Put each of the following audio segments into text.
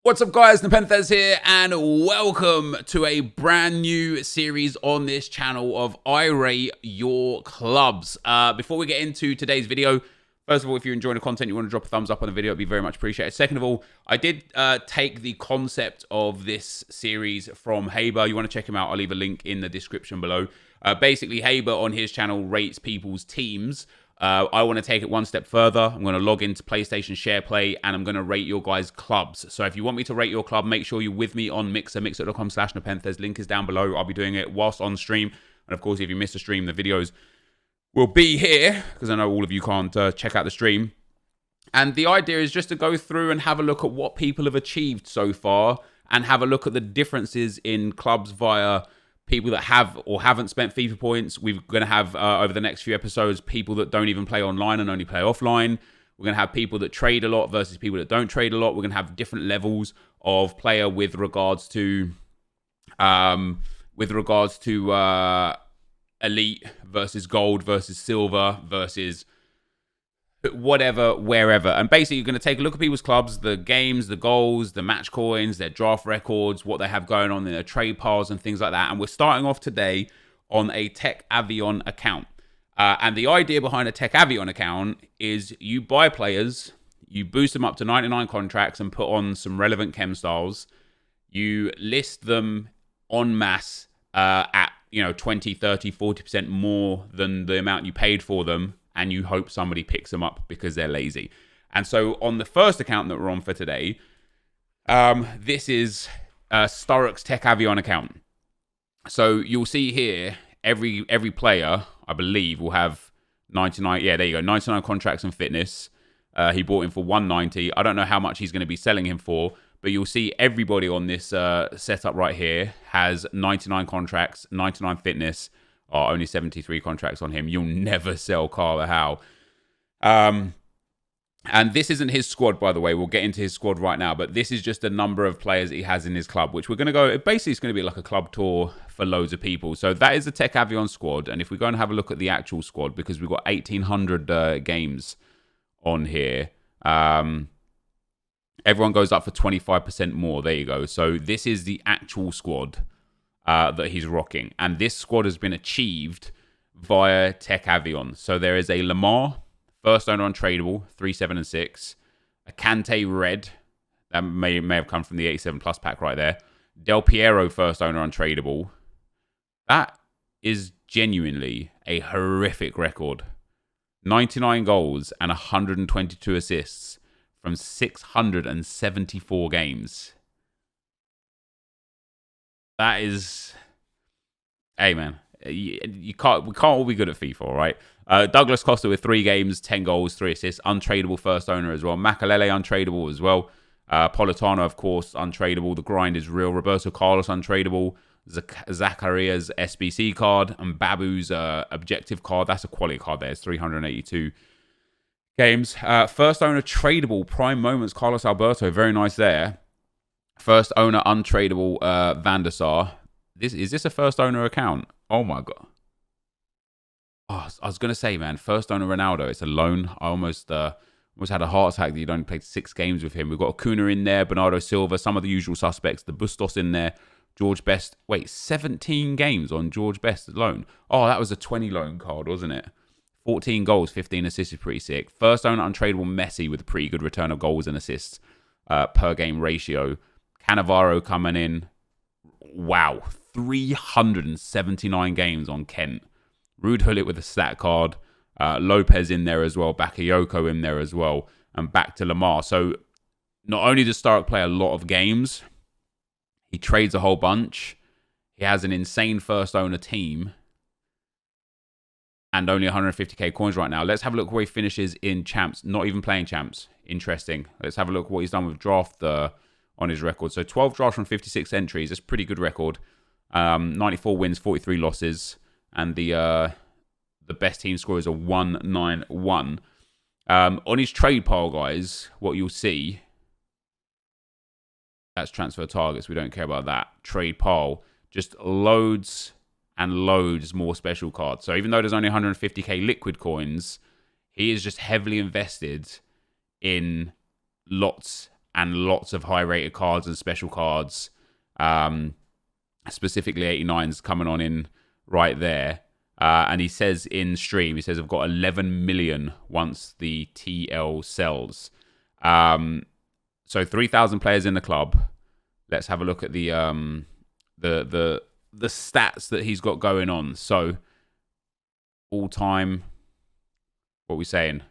What's up guys, NepentheZ here and welcome to a brand new series on this channel of I Rate Your Clubs. Before we get into today's video, first of all, if you're enjoying the content, you want to drop a thumbs up on the video, it'd be very much appreciated. Second of all, I did take the concept of this series from Haber. You want to check him out, I'll leave a link in the description below. Basically, Haber on his channel rates people's teams. I want to take it one step further. I'm going to log into PlayStation SharePlay and I'm going to rate your guys' clubs. So if you want me to rate your club, make sure you're with me on Mixer, mixer.com/NepentheZ. Link is down below. I'll be doing it whilst on stream. And of course, if you miss a stream, the videos will be here because I know all of you can't check out the stream. And the idea is just to go through and have a look at what people have achieved so far and have a look at the differences in clubs via people that have or haven't spent FIFA points. We're going to have, over the next few episodes, people that don't even play online and only play offline. We're going to have people that trade a lot versus people that don't trade a lot. We're going to have different levels of player with regards to elite versus gold versus silver versus whatever, wherever. And basically, you're going to take a look at people's clubs, the games, the goals, the match coins, their draft records, what they have going on in their trade piles and things like that. And we're starting off today on a Tech Avion account. And the idea behind a Tech Avion account is you buy players, you boost them up to 99 contracts and put on some relevant chem styles. You list them en masse at 20, 30, 40% more than the amount you paid for them. And you hope somebody picks them up because they're lazy. And so on the first account that we're on for today, this is Sturrock's Tech Avion account. So you'll see here, every player, I believe, will have 99. Yeah, there you go, 99 contracts and fitness. He bought him for 190. I don't know how much he's going to be selling him for, but you'll see everybody on this setup right here has 99 contracts, 99 fitness. Only 73 contracts on him. You'll never sell Carla Howe. And this isn't his squad, by the way. We'll get into his squad right now. But this is just the number of players that he has in his club, which we're going to go... Basically, it's going to be like a club tour for loads of people. So that is the Tech Avion squad. And if we go and have a look at the actual squad, because we've got 1,800 games on here, everyone goes up for 25% more. There you go. So this is the actual squad that he's rocking. And this squad has been achieved via Tech Avion. So there is a Lamar, first owner untradeable, 3, 7, and 6. A Kante Red, that may have come from the 87 plus pack right there. Del Piero, first owner untradeable. That is genuinely a horrific record. 99 goals and 122 assists from 674 games. That is, hey man, we can't all be good at FIFA, all right? Douglas Costa with 3 games, 10 goals, 3 assists, untradeable first owner as well. Makalele untradeable as well. Politano, of course, untradeable. The grind is real. Roberto Carlos untradeable. Zacharia's SBC card and Babu's objective card. That's a quality card there. It's 382 games. First owner tradable, prime moments, Carlos Alberto. Very nice there. First owner untradeable Van der Sar. Is this a first owner account? Oh my god. Oh, I was gonna say, man, first owner Ronaldo. It's a loan. I almost had a heart attack that you'd only played 6 games with him. We've got Acuna in there, Bernardo Silva, some of the usual suspects. The Bustos in there. George Best. Wait, 17 games on George Best loan. Oh, that was a 20 loan card, wasn't it? 14 goals, 15 assists is pretty sick. First owner untradeable Messi with a pretty good return of goals and assists per game ratio. Cannavaro coming in. Wow. 379 games on Kent. Rude Hullet with a stat card. Lopez in there as well. Bakayoko in there as well. And back to Lamar. So not only does Sturrock play a lot of games, he trades a whole bunch. He has an insane first owner team. And only 150k coins right now. Let's have a look where he finishes in champs. Not even playing champs. Interesting. Let's have a look what he's done with draft on his record. So 12 drafts from 56 entries. That's a pretty good record. 94 wins, 43 losses. And the best team score is a 191. On his trade pile, guys, what you'll see, that's transfer targets. We don't care about that. Trade pile. Just loads and loads more special cards. So even though there's only 150k liquid coins, he is just heavily invested in lots and lots of high-rated cards and special cards. Specifically 89s coming on in right there. And he says in stream, he says, I've got 11 million once the TL sells. So 3,000 players in the club. Let's have a look at the stats that he's got going on. So all time, what are we saying?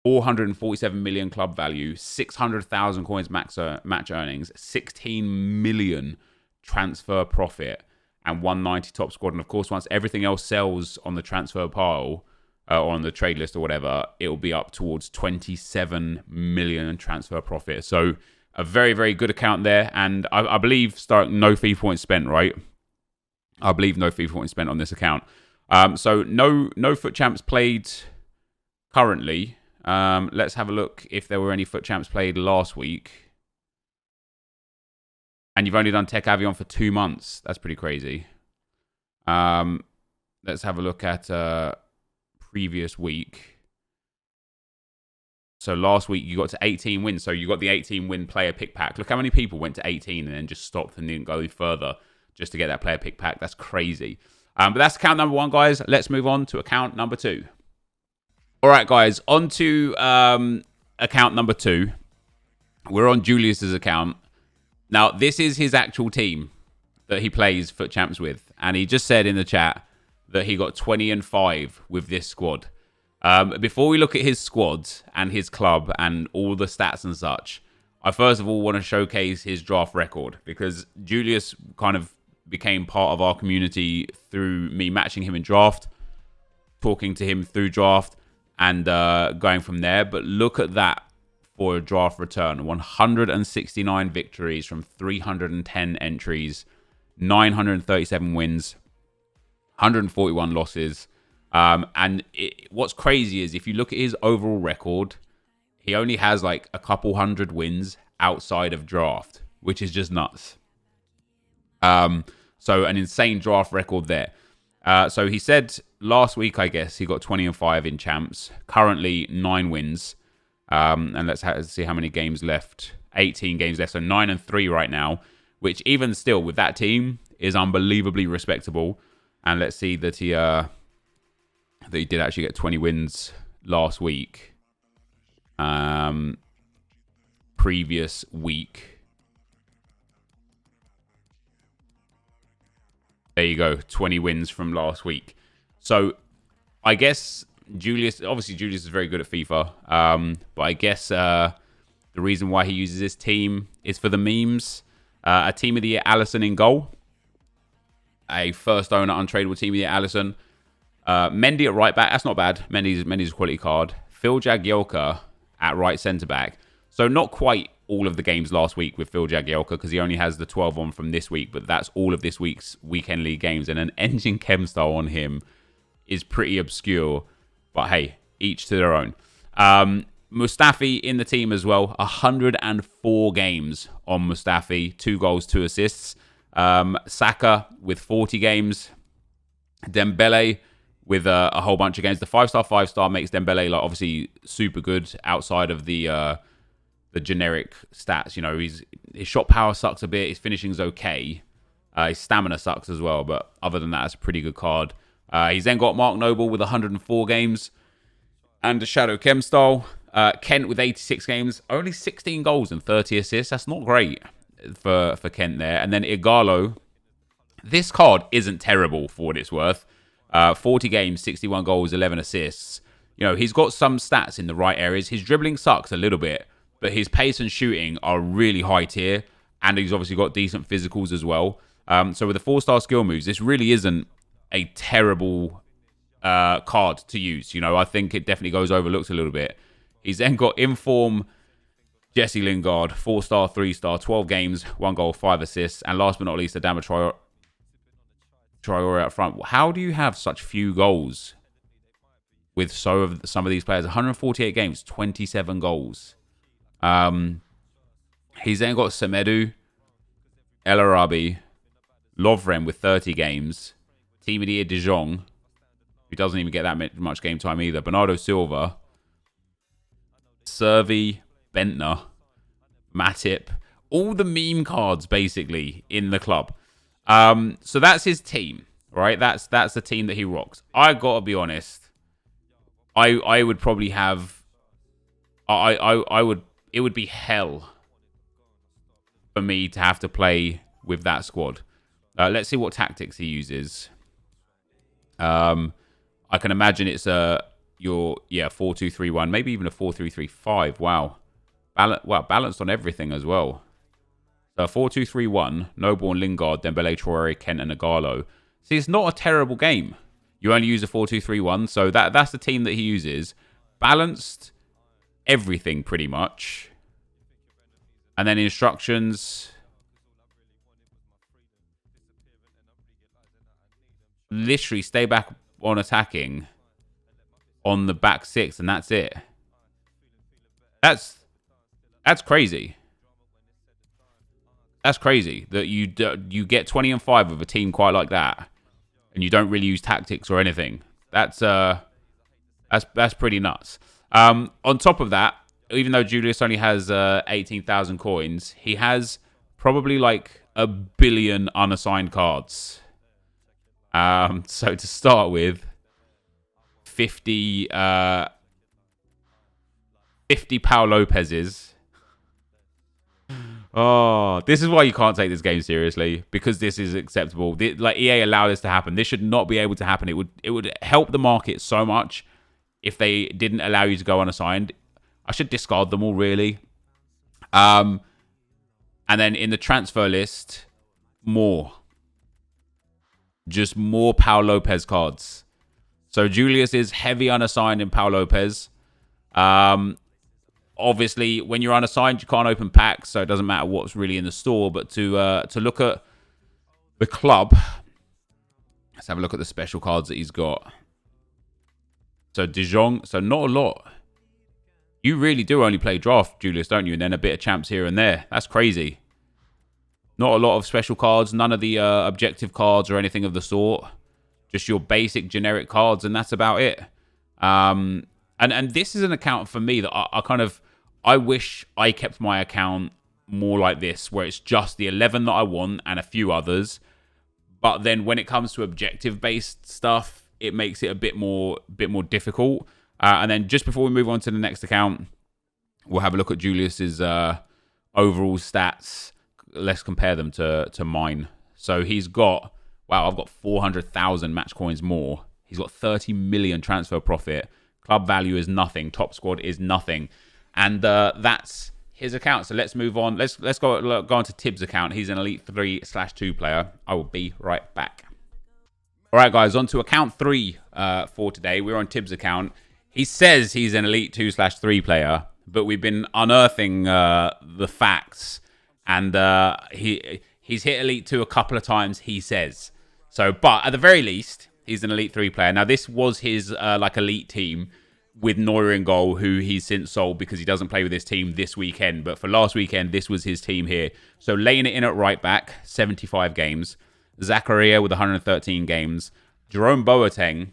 447 million club value, 600,000 coins match earnings, 16 million transfer profit, and 190 top squad. And of course, once everything else sells on the transfer pile, or on the trade list or whatever, it will be up towards 27 million transfer profit. So a very, very good account there. And I believe no FIFA points spent, right? I believe no FIFA points spent on this account. So no FUT champs played currently. Let's have a look if there were any FUT champs played last week. And you've only done Tech Avion for 2 months. That's pretty crazy. Let's have a look at previous week. So last week you got to 18 wins. So you got the 18 win player pick pack. Look how many people went to 18 and then just stopped and didn't go further just to get that player pick pack. That's crazy. But that's account number 1, guys. Let's move on to account number 2. All right, guys, on to account number 2. We're on Julius's account. Now, this is his actual team that he plays FUT champs with. And he just said in the chat that he got 20-5 with this squad. Before we look at his squad and his club and all the stats and such, I first of all want to showcase his draft record, because Julius kind of became part of our community through me matching him in draft, talking to him through draft, and going from there. But look at that for a draft return. 169 victories from 310 entries, 937 wins, 141 losses. And what's crazy is if you look at his overall record, he only has like a couple hundred wins outside of draft, which is just nuts. So an insane draft record there. So he said last week, I guess, he got 20-5 in champs. Currently 9 wins. And let's see how many games left. 18 games left. So 9-3 right now, which even still with that team is unbelievably respectable. And let's see that he did actually get 20 wins last week. Previous week. There you go, 20 wins from last week. So I guess obviously Julius is very good at FIFA. But I guess the reason why he uses this team is for the memes. A team of the year, Allison in goal. A first owner untradeable team of the year, Allison. Mendy at right back. That's not bad. Mendy's a quality card. Phil Jagielka at right centre back. So not quite all of the games last week with Phil Jagielka, because he only has the 12 on from this week, but that's all of this week's weekend league games. And an engine chem style on him is pretty obscure, but hey, each to their own. Mustafi in the team as well. 104 games on Mustafi. 2 goals, 2 assists. Saka with 40 games. Dembele with a whole bunch of games. The 5-star makes Dembele like obviously super good outside of the generic stats. You know, his shot power sucks a bit. His finishing's okay. His stamina sucks as well, but other than that, it's a pretty good card. He's then got Mark Noble with 104 games and a Shadow Chem style. Kent with 86 games, only 16 goals and 30 assists. That's not great for Kent there. And then Igalo. This card isn't terrible for what it's worth. 40 games, 61 goals, 11 assists. You know, he's got some stats in the right areas. His dribbling sucks a little bit, but his pace and shooting are really high tier. And he's obviously got decent physicals as well. So with the 4-star skill moves, this really isn't a terrible card to use. You know, I think it definitely goes overlooked a little bit. He's then got Inform Jesse Lingard, 4-star, 3-star, 12 games, 1 goal, 5 assists. And last but not least, Adama Traore up front. How do you have such few goals with some of these players? 148 games, 27 goals. He's then got Semedo, El Arabi, Lovren with 30 games, Team of the Year De Jong, who doesn't even get that much game time either, Bernardo Silva, Servi, Bentner, Matip, all the meme cards basically in the club. So that's his team, right? That's the team that he rocks. I gotta be honest. I would probably have. I would. It would be hell for me to have to play with that squad. Let's see what tactics he uses. I can imagine it's your 4-2-3-1, maybe even a 4-3-3-5. Wow, balanced on everything as well. So 4-2-3-1, Noble and Lingard, Dembele, Traore, Kent, and Ighalo. See, it's not a terrible game. You only use a 4-2-3-1, so that's the team that he uses. Balanced everything pretty much. And then instructions. Literally stay back on attacking on the back six, and that's it. That's crazy. That's crazy that you get 20 and 5 with a team quite like that, and you don't really use tactics or anything. That's pretty nuts. On top of that, even though Julius only has 18,000 coins, he has probably like 1 billion unassigned cards. So to start with, 50 Pau Lopez's. Oh, this is why you can't take this game seriously, because this is acceptable. Like, EA allowed this to happen. This should not be able to happen. It would help the market so much if they didn't allow you to go unassigned. I should discard them all, really. And then in the transfer list, just more Pau Lopez cards. So Julius is heavy unassigned in Pau Lopez. Obviously, when you're unassigned, you can't open packs, so it doesn't matter what's really in the store. But to look at the club, let's have a look at the special cards that he's got. So De Jong, so not a lot. You really do only play draft, Julius, don't you? And then a bit of champs here and there. That's crazy. Not a lot of special cards, none of the objective cards or anything of the sort. Just your basic generic cards, and that's about it. And this is an account for me that I wish I kept my account more like this, where it's just the 11 that I want and a few others. But then when it comes to objective-based stuff, it makes it a bit more difficult. And then just before we move on to the next account, we'll have a look at Julius's overall stats. Let's compare them to mine. So he's got, wow, I've got 400,000 match coins more. He's got 30 million transfer profit. Club value is nothing. Top squad is nothing. And that's his account. So let's move on. Let's go on to Tibbs' account. He's an Elite 3/2 player. I will be right back. All right, guys, on to account 3 for today. We're on Tibbs' account. He says he's an Elite 2/3 player, but we've been unearthing the facts. And he's hit Elite 2 a couple of times, he says. So, but at the very least, he's an Elite 3 player. Now, this was his Elite team with Neuer in goal, who he's since sold because he doesn't play with his team this weekend. But for last weekend, this was his team here. So, laying it in at right back, 75 games. Zakaria with 113 games. Jerome Boateng,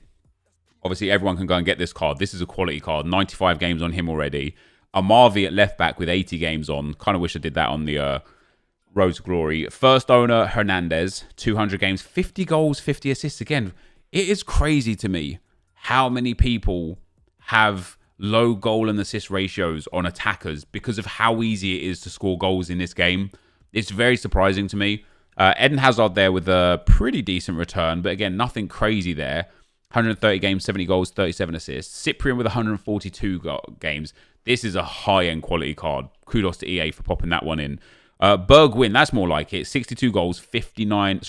obviously everyone can go and get this card. This is a quality card. 95 games on him already. Amarvi at left back with 80 games on. Kind of wish I did that on the Road to Glory. First owner, Hernandez, 200 games, 50 goals, 50 assists. Again, it is crazy to me how many people have low goal and assist ratios on attackers because of how easy it is to score goals in this game. It's very surprising to me. Eden Hazard there with a pretty decent return, but again, nothing crazy there. 130 games, 70 goals, 37 assists. Cyprian with 142 games. This is a high-end quality card. Kudos to EA for popping that one in. Bergwijn, that's more like it. 62 games, 59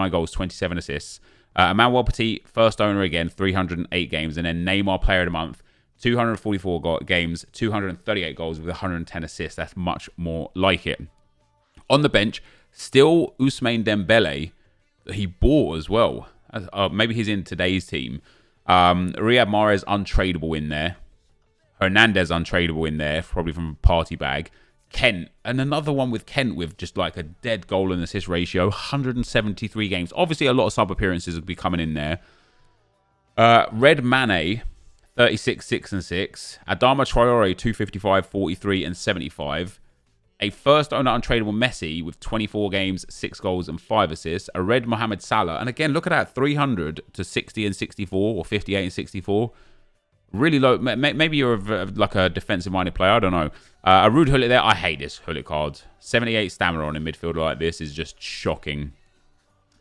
goals, 27 assists. Emmanuel Petit, first owner again, 308 games. And then Neymar, player of the month, 244 games, 238 goals with 110 assists. That's much more like it. On the bench, still Ousmane Dembele, that he bought as well. Maybe he's in today's team. Riyad Mahrez untradeable in there. Hernandez untradeable in there, probably from a party bag. Kent, and another one with Kent with just like a dead goal and assist ratio. 173 games. Obviously, a lot of sub appearances will be coming in there. Red Mane, 36, 6 and 6. Adama Traore, 255, 43 and 75. A first owner untradeable Messi with 24 games, 6 goals and 5 assists. A red Mohamed Salah. And again, look at that, 300 to 60 and 64 or 58 and 64. Really low. Maybe you're like a defensive-minded player. I don't know. A Rude Hullet there. I hate this Hullet card. 78 stamina on a midfielder like this is just shocking.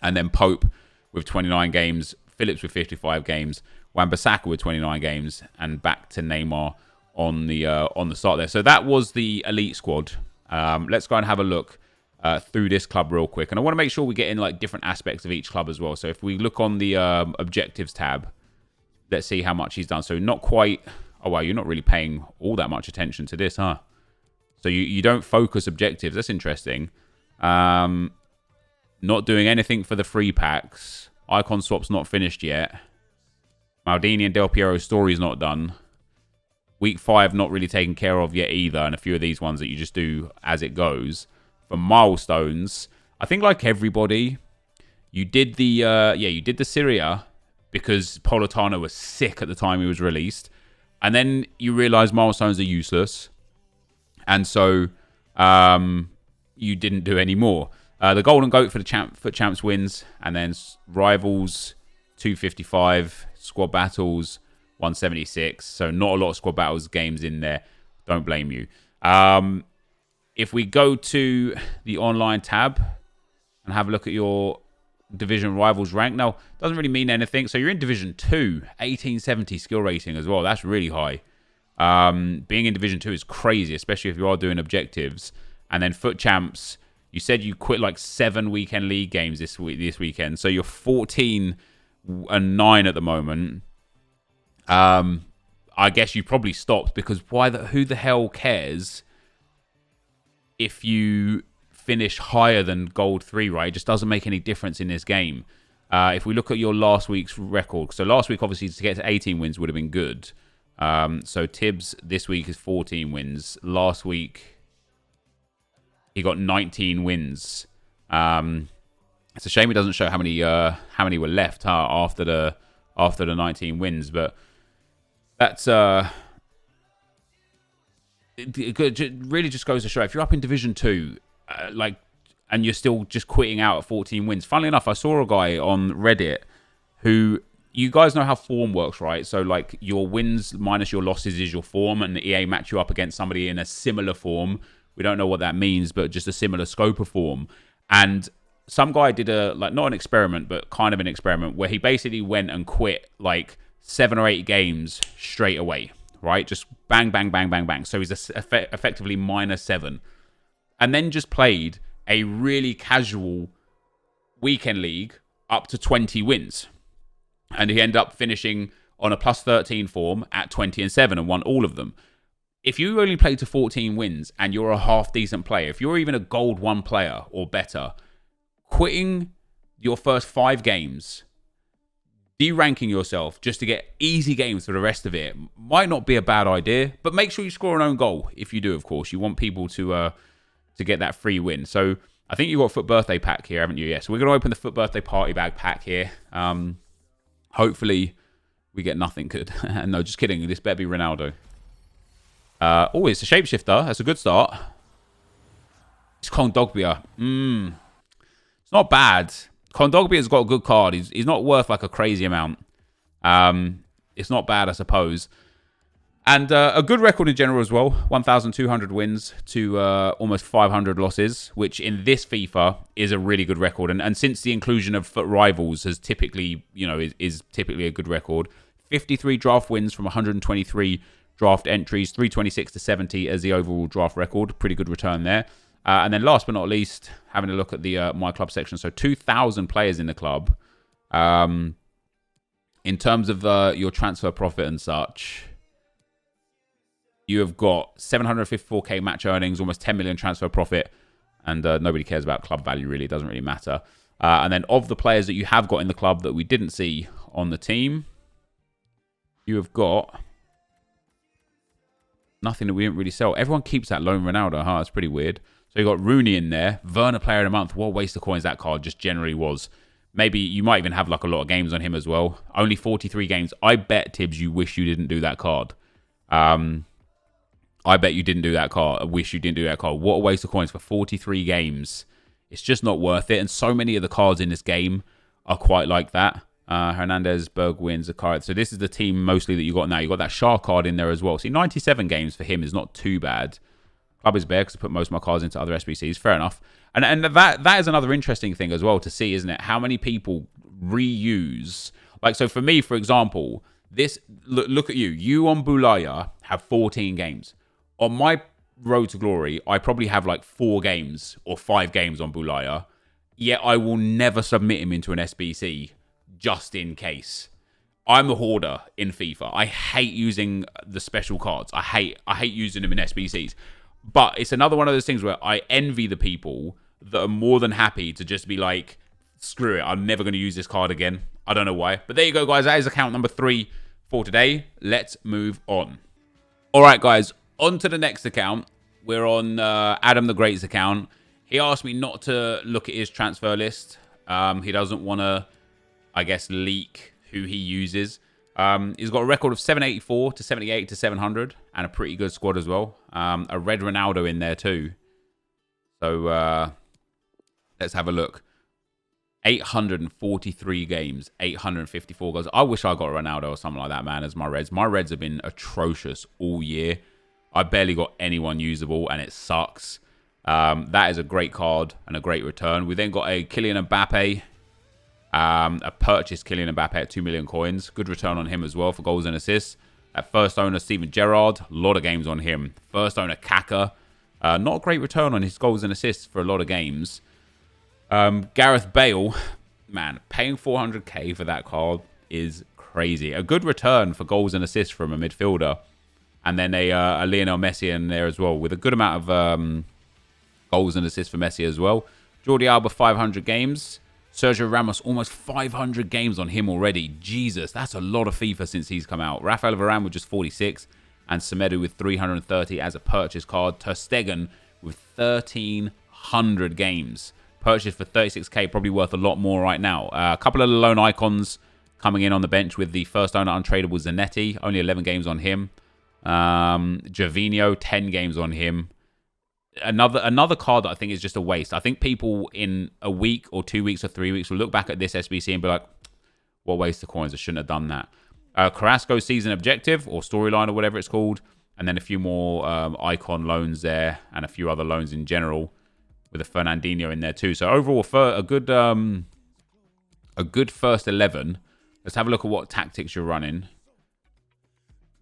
And then Pope with 29 games. Phillips with 55 games. Wan-Bissaka with 29 games. And back to Neymar on the start there. So that was the elite squad. Let's go and have a look through this club real quick. And I want to make sure we get in like different aspects of each club as well. So if we look on the objectives tab, let's see how much he's done. So not quite... Oh, wow, you're not really paying all that much attention to this, huh? So you don't focus objectives. That's interesting. Not doing anything for the free packs. Icon swap's not finished yet. Maldini and Del Piero's story's not done. Week 5 not really taken care of yet either. And a few of these ones that you just do as it goes. For milestones, I think like everybody, you did the... you did the Syria... because Politano was sick at the time he was released. And then you realise milestones are useless. And so you didn't do any more. The Golden Goat for the FUT Champs wins. And then Rivals, 255. Squad Battles, 176. So not a lot of Squad Battles games in there. Don't blame you. If we go to the online tab and have a look at your... Division Rivals rank. Now, doesn't really mean anything. So you're in Division 2, 1870 skill rating as well. That's really high. Being in Division 2 is crazy, especially if you are doing objectives. And then FUT Champs, you said you quit like 7 weekend league games this weekend. So you're 14 and 9 at the moment. I guess you probably stopped because who the hell cares if you finish higher than gold 3, right? It just doesn't make any difference in this game. If we look at your last week's record, so last week obviously to get to 18 wins would have been good. So Tibbs this week is 14 wins. Last week he got 19 wins. It's a shame it doesn't show how many were left after the 19 wins, but that's it really just goes to show if you're up in Division 2. And you're still just quitting out at 14 wins. Funnily enough, I saw a guy on Reddit who, you guys know how form works, right? So like your wins minus your losses is your form, and the EA match you up against somebody in a similar form. We don't know what that means, but just a similar scope of form. And some guy did not an experiment, but kind of an experiment where he basically went and quit like 7 or 8 games straight away, right? Just bang, bang, bang, bang, bang. So he's effectively -7. And then just played a really casual weekend league up to 20 wins. And he ended up finishing on a +13 form at 20 and 7 and won all of them. If you only play to 14 wins and you're a half-decent player, if you're even a gold 1 player or better, quitting your first 5 games, de-ranking yourself just to get easy games for the rest of it might not be a bad idea. But make sure you score an own goal. If you do, of course. You want people to get that free win. So I think you've got a FUT birthday pack here, haven't you? Yeah, so we're going to open the FUT birthday party bag pack here. Hopefully we get nothing good. No, just kidding. This better be Ronaldo. It's a shapeshifter. That's a good start. It's Kondogbia. It's not bad. Kondogbia's got a good card. He's not worth like a crazy amount. It's not bad, I suppose. And a good record in general as well. 1,200 wins to almost 500 losses, which in this FIFA is a really good record. And since the inclusion of FUT Rivals has typically, is typically a good record. 53 draft wins from 123 draft entries, 326 to 70 as the overall draft record. Pretty good return there. And then last but not least, having a look at the My Club section. So 2,000 players in the club. In terms of your transfer profit and such, you have got 754k match earnings, almost 10 million transfer profit, and nobody cares about club value, really. It doesn't really matter. And then of the players that you have got in the club that we didn't see on the team, you have got nothing that we didn't really sell. Everyone keeps that lone Ronaldo, huh? It's pretty weird. So you got Rooney in there. Werner Player of the Month. What a waste of coins that card just generally was. Maybe you might even have like a lot of games on him as well. Only 43 games. I bet, Tibbs, you wish you didn't do that card. I bet you didn't do that card. I wish you didn't do that card. What a waste of coins for 43 games. It's just not worth it. And so many of the cards in this game are quite like that. Hernandez, Bergwijn, Zakari. So this is the team mostly that you got now. You got that Shah card in there as well. See, 97 games for him is not too bad. Club is bare because I put most of my cards into other SBCs. Fair enough. And that is another interesting thing as well to see, isn't it? How many people reuse. Like, so for me, for example, this, look at you. You on Boulaya have 14 games. On my Road to Glory, I probably have like 4 games or 5 games on Boulaya. Yet I will never submit him into an SBC just in case. I'm a hoarder in FIFA. I hate using the special cards. I hate using them in SBCs. But it's another one of those things where I envy the people that are more than happy to just be like, screw it, I'm never going to use this card again. I don't know why. But there you go, guys. That is account number 3 for today. Let's move on. All right, guys. On to the next account. We're on Adam the Great's account. He asked me not to look at his transfer list. He doesn't want to, I guess, leak who he uses. He's got a record of 784 to 78 to 700 and a pretty good squad as well. A red Ronaldo in there too. So let's have a look. 843 games, 854 goals. I wish I got Ronaldo or something like that, man, as my Reds. My Reds have been atrocious all year. I barely got anyone usable, and it sucks. That is a great card and a great return. We then got a Kylian Mbappe. A purchased Kylian Mbappe at 2 million coins. Good return on him as well for goals and assists. At first owner, Steven Gerrard. A lot of games on him. First owner, Kaka. Not a great return on his goals and assists for a lot of games. Gareth Bale. Man, paying 400k for that card is crazy. A good return for goals and assists from a midfielder. And then a Lionel Messi in there as well, with a good amount of goals and assists for Messi as well. Jordi Alba, 500 games. Sergio Ramos, almost 500 games on him already. Jesus, that's a lot of FIFA since he's come out. Rafael Varane with just 46. And Semedo with 330 as a purchase card. Ter Stegen with 1,300 games. Purchased for 36k, probably worth a lot more right now. A couple of lone icons coming in on the bench with the first owner untradeable Zanetti. Only 11 games on him. Gervinho, 10 games on him. Another card that I think is just a waste. I think people in a week or 2 weeks or 3 weeks will look back at this SBC and be like, what waste of coins? I shouldn't have done that. Carrasco season objective or storyline or whatever it's called. And then a few more icon loans there and a few other loans in general with a Fernandinho in there too. So overall, a good first 11. Let's have a look at what tactics you're running.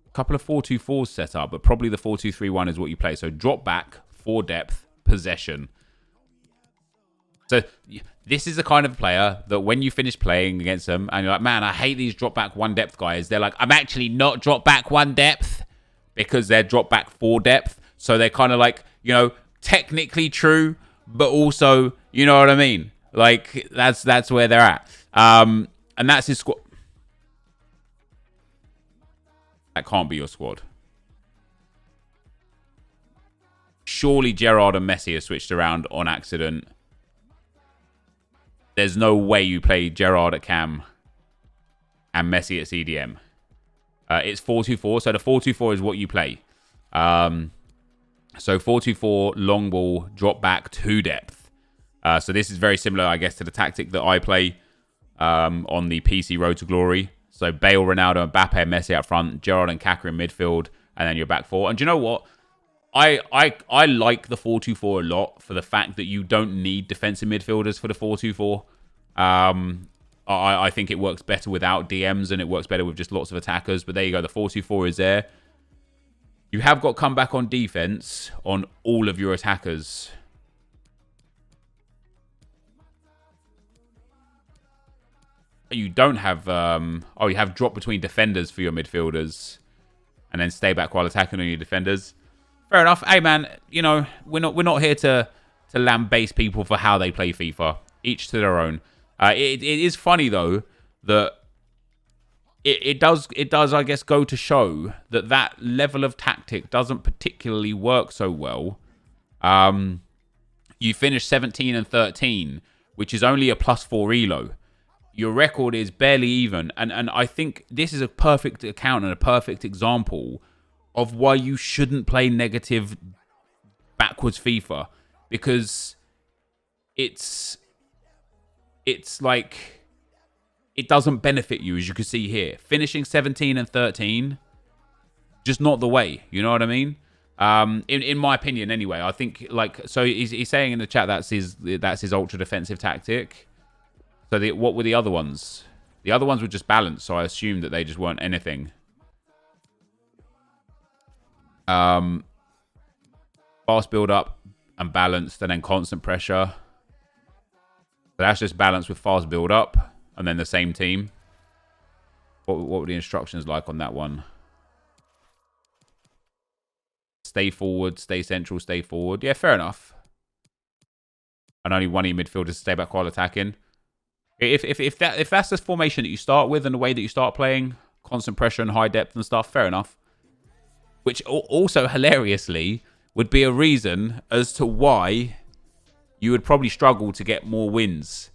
A couple of 4-2-4s set up, but probably the 4-2-3-1 is what you play. So drop back, 4 depth, possession. So this is the kind of player that when you finish playing against them and you're like, man, I hate these drop back 1 depth guys. They're like, I'm actually not drop back 1 depth because they're drop back 4 depth. So they're kind of like, you know, technically true, but also, you know what I mean? Like that's where they're at. And that's his squad. That can't be your squad. Surely Gerrard and Messi are switched around on accident. There's no way you play Gerrard at cam and Messi at CDM. It's 4-2-4, so the 4-2-4 is what you play. So 4-2-4, long ball, drop back, 2 depth. So this is very similar, I guess, to the tactic that I play on the PC Road to Glory. So Bale, Ronaldo, Mbappe, Messi up front, Gerrard and Kaka in midfield, and then your back 4. And do you know what? I like the 4-2-4 a lot for the fact that you don't need defensive midfielders for the 4-2-4. I think it works better without DMs and it works better with just lots of attackers. But there you go. The 4-2-4 is there. You have got comeback on defense on all of your attackers. You don't have... you have drop between defenders for your midfielders. And then stay back while attacking on your defenders. Fair enough. Hey, man, you know, we're not here to lambaste people for how they play FIFA. Each to their own. It is funny, though, that it does, I guess, go to show that level of tactic doesn't particularly work so well. You finish 17 and 13, which is only a +4 elo. your record is barely even. And I think this is a perfect account and a perfect example of why you shouldn't play negative backwards FIFA, because it's like it doesn't benefit you, as you can see here. Finishing 17 and 13, just not the way. You know what I mean? In my opinion, anyway. I think like so. He's saying in the chat that's his ultra defensive tactic. So what were the other ones? The other ones were just balanced, so I assumed that they just weren't anything. Fast build up and balanced, and then constant pressure. So that's just balanced with fast build up, and then the same team. What were the instructions like on that one? Stay forward, stay central, stay forward. Yeah, fair enough. And only one of your midfielders stay back while attacking. If that's the formation that you start with and the way that you start playing, constant pressure and high depth and stuff, fair enough. Which also hilariously would be a reason as to why you would probably struggle to get more wins.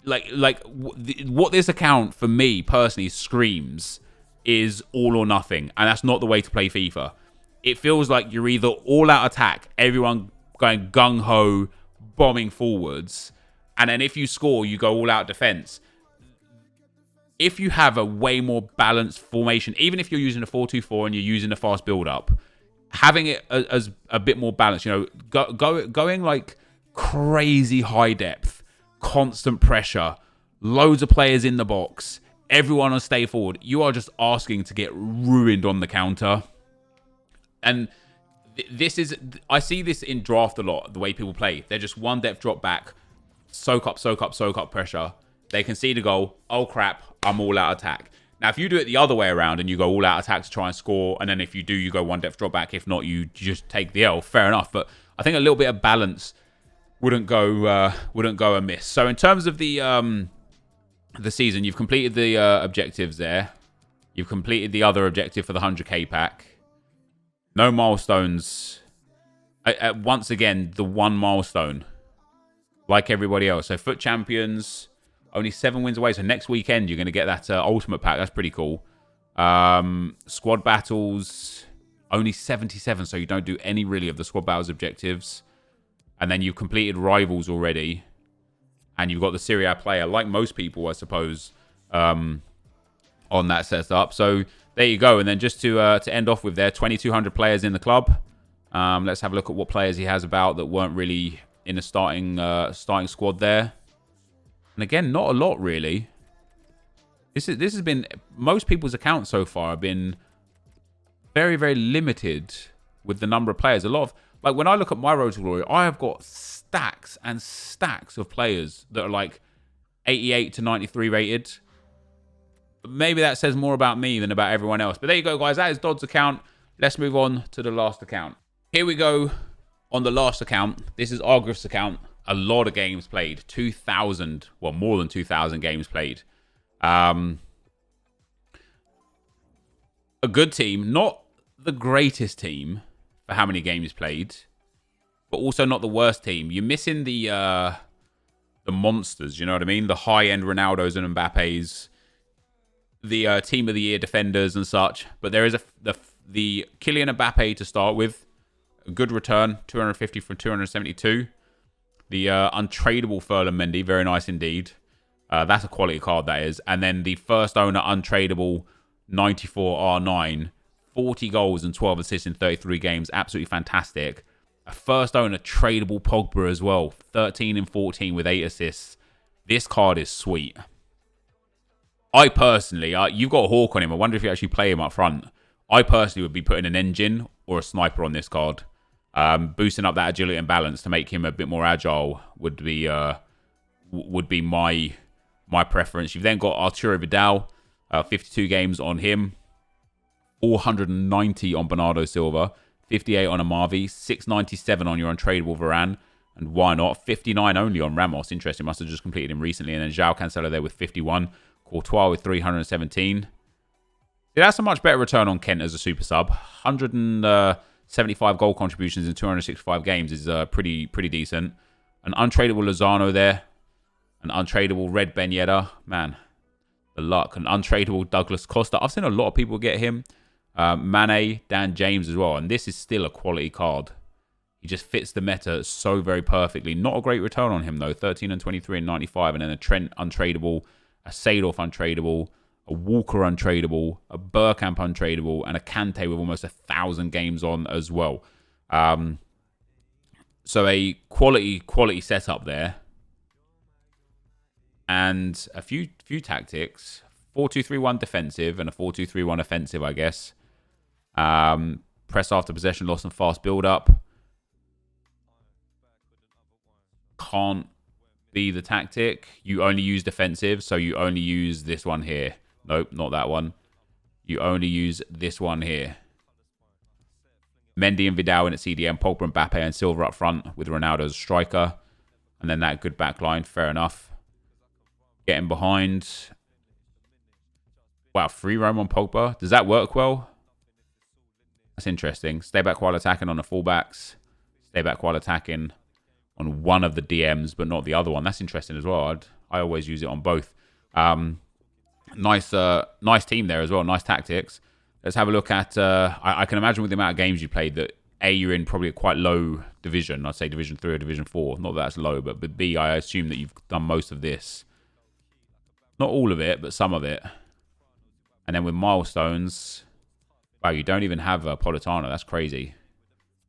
Like what this account for me personally screams is all or nothing, and that's not the way to play FIFA. It feels like you're either all out attack, everyone going gung ho, bombing forwards. And then if you score, you go all out defense. If you have a way more balanced formation, even if you're using a 4-2-4 and you're using a fast build-up, having it as a bit more balanced, you know, going like crazy high depth, constant pressure, loads of players in the box, everyone on stay forward, you are just asking to get ruined on the counter. And this is, I see this in draft a lot, the way people play. They're just one depth drop back, soak up pressure. They concede a goal. Oh crap, I'm all out attack. Now, if you do it the other way around and you go all out attack to try and score, and then if you do, you go one depth drop back. If not, you just take the L. Fair enough. But I think a little bit of balance wouldn't go amiss. So in terms of the season, you've completed the objectives there. You've completed the other objective for the 100k pack. No milestones. Once again, the one milestone. Like everybody else. So FUT Champions, only 7 wins away. So next weekend, you're going to get that Ultimate Pack. That's pretty cool. Squad Battles, only 77. So you don't do any really of the Squad Battles objectives. And then you've completed Rivals already. And you've got the Serie A player, like most people, I suppose, on that setup. So there you go. And then just to end off with there, 2,200 players in the club. Let's have a look at what players he has about that weren't really in the starting squad there. And again, not a lot really. This has been, most people's accounts so far have been very, very limited with the number of players. A lot of, like when I look at my Road to Glory, I have got stacks and stacks of players that are like 88 to 93 rated. Maybe that says more about me than about everyone else. But there you go, guys. That is Dodd's account. Let's move on to the last account. Here we go on the last account. This is Argriff's account. A lot of games played. 2,000, well, more than 2,000 games played. A good team. Not the greatest team for how many games played, but also not the worst team. You're missing the monsters, you know what I mean? The high-end Ronaldos and Mbappes. The Team of the Year defenders and such. But there is the Kylian Mbappe to start with. A good return, 250 from 272. The untradeable Ferland Mendy, very nice indeed. That's a quality card, that is. And then the first owner untradeable 94 R9. 40 goals and 12 assists in 33 games. Absolutely fantastic. A first owner tradable Pogba as well. 13 and 14 with 8 assists. This card is sweet. I personally, you've got a Hawk on him. I wonder if you actually play him up front. I personally would be putting an engine or a sniper on this card. Boosting up that agility and balance to make him a bit more agile would be my preference. You've then got Arturo Vidal, 52 games on him, 490 on Bernardo Silva, 58 on Amavi, 697 on your untradeable Varane, and why not 59 only on Ramos. Interesting, must have just completed him recently. And then João Cancelo there with 51, Courtois with 317. Yeah, that's a much better return on Kent as a super sub. 175 goal contributions in 265 games is pretty decent. An untradeable Lozano there. An untradeable Red Ben Yedder. Man, the luck. An untradeable Douglas Costa. I've seen a lot of people get him. Mane, Dan James as well. And this is still a quality card. He just fits the meta so very perfectly. Not a great return on him, though. 13 and 23 and 95. And then a Trent untradeable, a Seedorf untradeable, a Walker untradeable, a Bergkamp untradeable, and a Kante with almost 1,000 games on as well. So a quality setup there. And a few tactics. 4-2-3-1 defensive and a 4-2-3-1 offensive, I guess. Press after possession loss and fast build-up. Can't be the tactic. You only use defensive, so you only use this one here. Nope, not that one. You only use this one here. Mendy and Vidal in at CDM, Pogba, Mbappe and Silva up front with Ronaldo as striker. And then that good back line, fair enough. Getting behind. Wow, free roam on Pogba. Does that work well? That's interesting. Stay back while attacking on the fullbacks. Stay back while attacking on one of the DMs, but not the other one. That's interesting as well. I always use it on both. Nice team there as well. Nice tactics. Let's have a look at... I can imagine with the amount of games you played that A, you're in probably a quite low division. I'd say Division 3 or Division 4. Not that that's low, but B, I assume that you've done most of this. Not all of it, but some of it. And then with milestones... Wow, you don't even have Politano. That's crazy.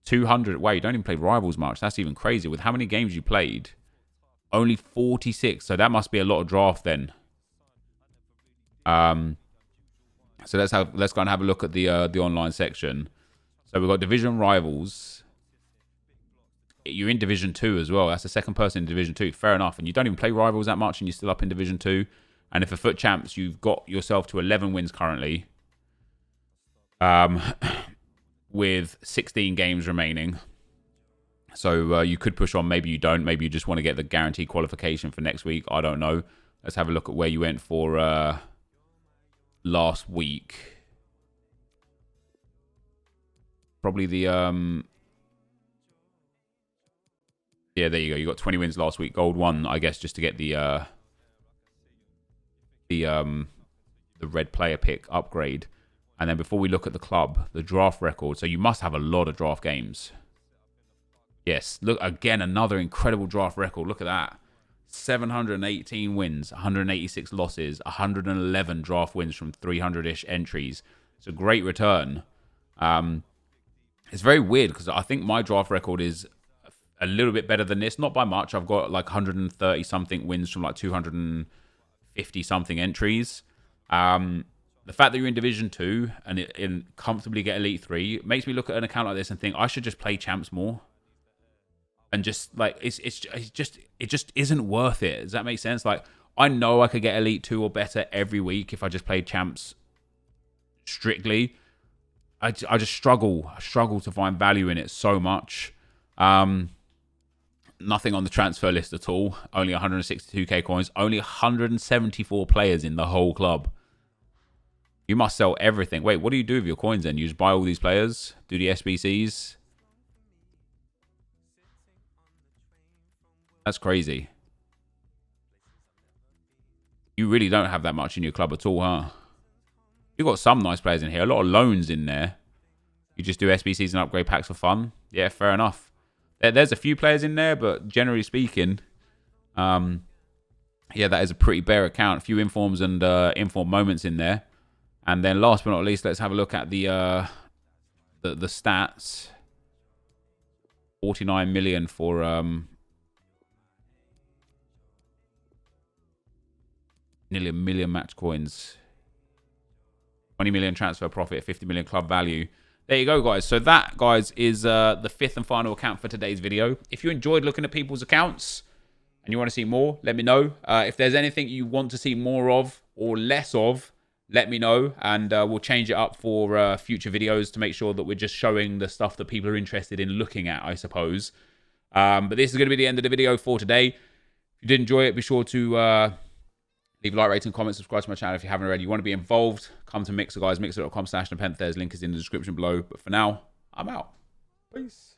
200. Wow, you don't even play Rivals much. That's even crazy. With how many games you played? Only 46. So that must be a lot of draft then. So let's go and have a look at the online section. So we've got Division Rivals. You're in Division 2 as well. That's the second person in Division 2. Fair enough. And you don't even play Rivals that much and you're still up in Division 2. And if for Foot Champs, you've got yourself to 11 wins currently. With 16 games remaining. So you could push on. Maybe you don't. Maybe you just want to get the guaranteed qualification for next week. I don't know. Let's have a look at where you went for last week. Probably the... Yeah, there you go. You got 20 wins last week. Gold 1, I guess, just to get the red player pick upgrade. And then before we look at the club, the draft record. So you must have a lot of draft games. Yes, look, again, another incredible draft record. Look at that. 718 wins, 186 losses, 111 draft wins from 300-ish entries. It's a great return. It's very weird because I think my draft record is a little bit better than this. Not by much. I've got like 130-something wins from like 250-something entries. The fact that you're in Division 2 and comfortably get Elite 3 makes me look at an account like this and think I should just play Champs more. And just like it just isn't worth it. Does that make sense? Like I know I could get Elite 2 or better every week if I just played Champs strictly. I just struggle. I struggle to find value in it so much. Nothing on the transfer list at all. Only 162k coins. Only 174 players in the whole club. You must sell everything. Wait, what do you do with your coins then? You just buy all these players? Do the SBCs? That's crazy. You really don't have that much in your club at all, huh? You've got some nice players in here. A lot of loans in there. You just do SBCs and upgrade packs for fun. Yeah, fair enough. There's a few players in there, but generally speaking, yeah, that is a pretty bare account. A few informs and inform moments in there. And then last but not least, let's have a look at the stats. 49 million for nearly 1 million match coins. 20 million transfer profit, 50 million club value. There you go, guys. So that, guys, is the fifth and final account for today's video. If you enjoyed looking at people's accounts and you want to see more, let me know. If there's anything you want to see more of or less of, let me know, and we'll change it up for future videos to make sure that we're just showing the stuff that people are interested in looking at, I suppose. But this is going to be the end of the video for today. If you did enjoy it, be sure to leave a like, rating, comment, subscribe to my channel if you haven't already. You want to be involved, come to Mixer, guys. Mixer.com/NepentheZ. Link is in the description below. But for now, I'm out. Peace.